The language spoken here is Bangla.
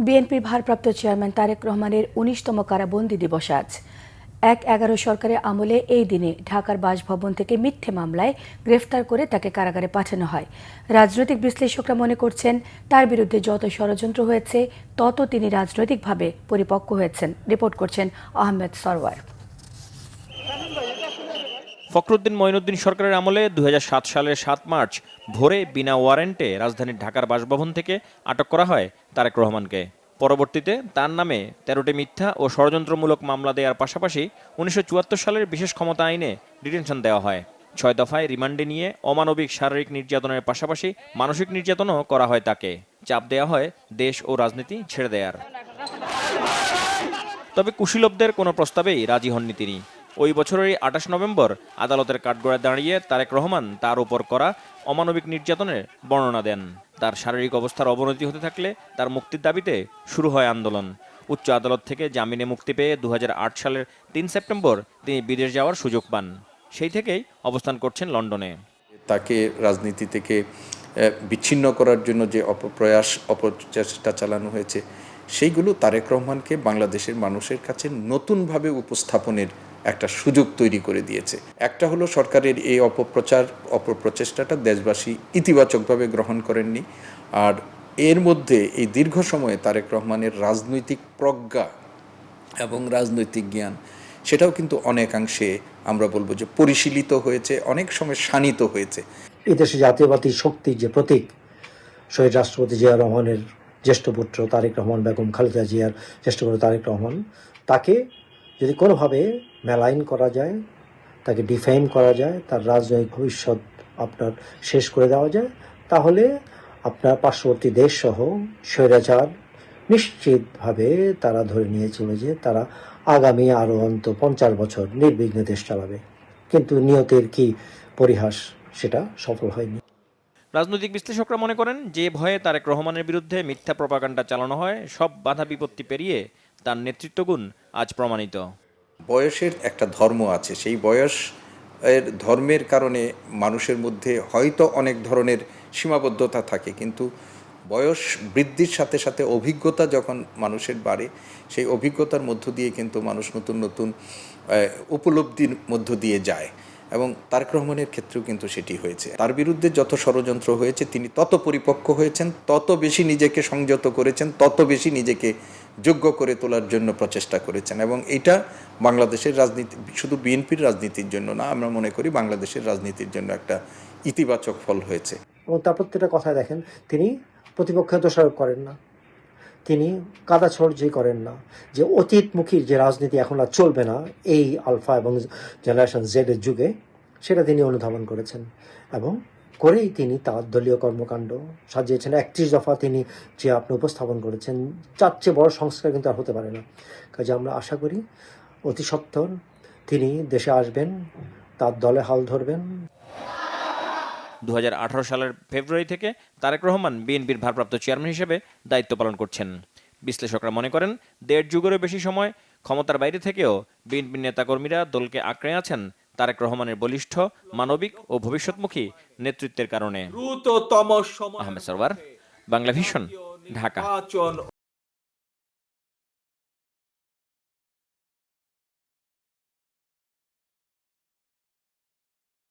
বিএনপির ভারপ্রাপ্ত চেয়ারম্যান তারেক রহমানের ১৯তম কারাবন্দী দিবস আজ। ১/১১ সরকারের আমলে এই দিনে ঢাকার বাসভবন থেকে মিথ্যে মামলায় গ্রেফতার করে তাকে কারাগারে পাঠানো হয়। রাজনৈতিক বিশ্লেষকরা মনে করছেন, তার বিরুদ্ধে যত ষড়যন্ত্র হয়েছে তত তিনি রাজনৈতিকভাবে পরিপক্ব হয়েছেন। রিপোর্ট করছেন আহমেদ সরওয়ার। ফখরুদ্দিন মঈনুদ্দিন সরকারের আমলে ২০০৭ সালের ৭ মার্চ ভোরে বিনা ওয়ারেন্টে রাজধানীর ঢাকার বাসভবন থেকে আটক করা হয় তারেক রহমানকে। পরবর্তীতে তার নামে ১৩টি মিথ্যা ও ষড়যন্ত্রমূলক মামলা দেওয়ার পাশাপাশি ১৯৭৪ সালের বিশেষ ক্ষমতা আইনে ডিটেনশন দেওয়া হয়। ৬ দফায় রিমান্ডে নিয়ে অমানবিক শারীরিক নির্যাতনের পাশাপাশি মানসিক নির্যাতনও করা হয় তাকে। চাপ দেওয়া হয় দেশ ও রাজনীতি ছেড়ে দেয়ার। তবে কুশীলবদের কোনো প্রস্তাবেই রাজি হননি তিনি। ওই বছরের ২৮ নভেম্বর আদালতের কাঠগড়ায় দাঁড়িয়ে তারেক রহমান তার উপর করা অমানবিক নির্যাতনের বর্ণনা দেন। তার শারীরিক অবস্থার অবনতি হতে থাকলে তার মুক্তির দাবিতে শুরু হয় আন্দোলন। উচ্চ আদালত থেকে জামিনে মুক্তি পেয়ে ২০০৮ সালের ৩ সেপ্টেম্বর তিনি বিদেশ যাওয়ার সুযোগ পান। সেই থেকেই অবস্থান করছেন লন্ডনে। তাকে রাজনীতি থেকে বিচ্ছিন্ন করার জন্য যে অপপ্রচেষ্টা চালানো হয়েছে, সেইগুলো তারেক রহমানকে বাংলাদেশের মানুষের কাছে নতুনভাবে উপস্থাপনের একটা সুযোগ তৈরি করে দিয়েছে। একটা হলো সরকারের এই অপপ্রচেষ্টাটা দেশবাসী ইতিবাচকভাবে গ্রহণ করেননি। আর এর মধ্যে এই দীর্ঘ সময়ে তারেক রহমানের রাজনৈতিক প্রজ্ঞা এবং রাজনৈতিক জ্ঞান, সেটাও কিন্তু অনেকাংশে আমরা বলবো যে পরিশীলিত হয়েছে, অনেক সময় শানিত হয়েছে। এই দেশে জাতীয়বাদী শক্তির যে প্রতীক শহীদ রাষ্ট্রপতি জিয়া রহমানের জ্যেষ্ঠ পুত্র তারেক রহমান, বেগম খালেদা জিয়ার জ্যেষ্ঠ পুত্র তারেক রহমান, তাকে যদি কোনোভাবে মেলাইন করা যায়, তাকে ডিফেম করা যায়, তার রাজনৈতিক ভবিষ্যৎ আপনার শেষ করে দেওয়া যায়, তাহলে আপনার পার্শ্ববর্তী দেশ সহ স্বৈরাচার নিশ্চিতভাবে তারা ধরে নিয়ে চলে যে তারা আগামী আরও অন্তত ৫০ বছর নির্বিঘ্নে দেশ চালাবে। কিন্তু নিয়তের কি পরিহাস, সেটা সফল হয়নি। রাজনৈতিক বিশ্লেষকরা মনে করেন, যে ভয়ে তারেক রহমানের বিরুদ্ধে মিথ্যা প্রপাগান্ডা চালানো হয়, সব বাধা বিপত্তি পেরিয়ে তার নেতৃত্বগুণ আজ প্রমাণিত। বয়সের একটা ধর্ম আছে, সেই বয়সের ধর্মের কারণে মানুষের মধ্যে হয়তো অনেক ধরনের সীমাবদ্ধতা থাকে, কিন্তু বয়স বৃদ্ধির সাথে সাথে অভিজ্ঞতা যখন মানুষের বাড়ে, সেই অভিজ্ঞতার মধ্য দিয়ে কিন্তু মানুষ নতুন নতুন উপলব্ধির মধ্য দিয়ে যায়, এবং তারেক রহমানের ক্ষেত্রেও কিন্তু সেটি হয়েছে। তার বিরুদ্ধে যত ষড়যন্ত্র হয়েছে, তিনি তত পরিপক্ক হয়েছেন, তত বেশি নিজেকে সংযত করেছেন, তত বেশি নিজেকে যোগ্য করে তোলার জন্য প্রচেষ্টা করেছেন, এবং এটা বাংলাদেশের রাজনীতি, শুধু বিএনপির রাজনীতির জন্য না, আমরা মনে করি বাংলাদেশের রাজনীতির জন্য একটা ইতিবাচক ফল হয়েছে। এবং তার প্রত্যেকটা কথায় দেখেন, তিনি প্রতিপক্ষের দোষারোপ করেন না, তিনি কাদাছড়ি করেন না, যে অতীতমুখী যে রাজনীতি এখন আর চলবে না এই আলফা এবং জেনারেশন জেডের যুগে, সেটা তিনি অনুধাবন করেছেন এবং করেই তিনি তার দলীয় কর্মকাণ্ড সাজিয়েছেন। ৩১ দফা তিনি যে আপনি উপস্থাপন করেছেন, তার চেয়ে বড় সংস্কার কিন্তু আর হতে পারে না। কাজে আমরা আশা করি অতি সত্বর তিনি দেশে আসবেন, তার দলে হাল ধরবেন। ২০১৮ সালের ফেব্রুয়ারি থেকে তারেক রহমান বিএনপির ভারপ্রাপ্ত চেয়ারম্যান হিসেবে দায়িত্ব পালন করছেন। বিশ্লেষকরা মনে করেন, ১.৫ যুগেরও বেশি সময় ক্ষমতার বাইরে থেকেও বিএনপির নেতাকর্মীরা দলকে আঁকড়ে আছেন তারেক রহমানের বলিষ্ঠ, মানবিক ও ভবিষ্যৎমুখী নেতৃত্বের কারণে। আহমেদ সরওয়ার, বাংলা ভিশন, ঢাকা।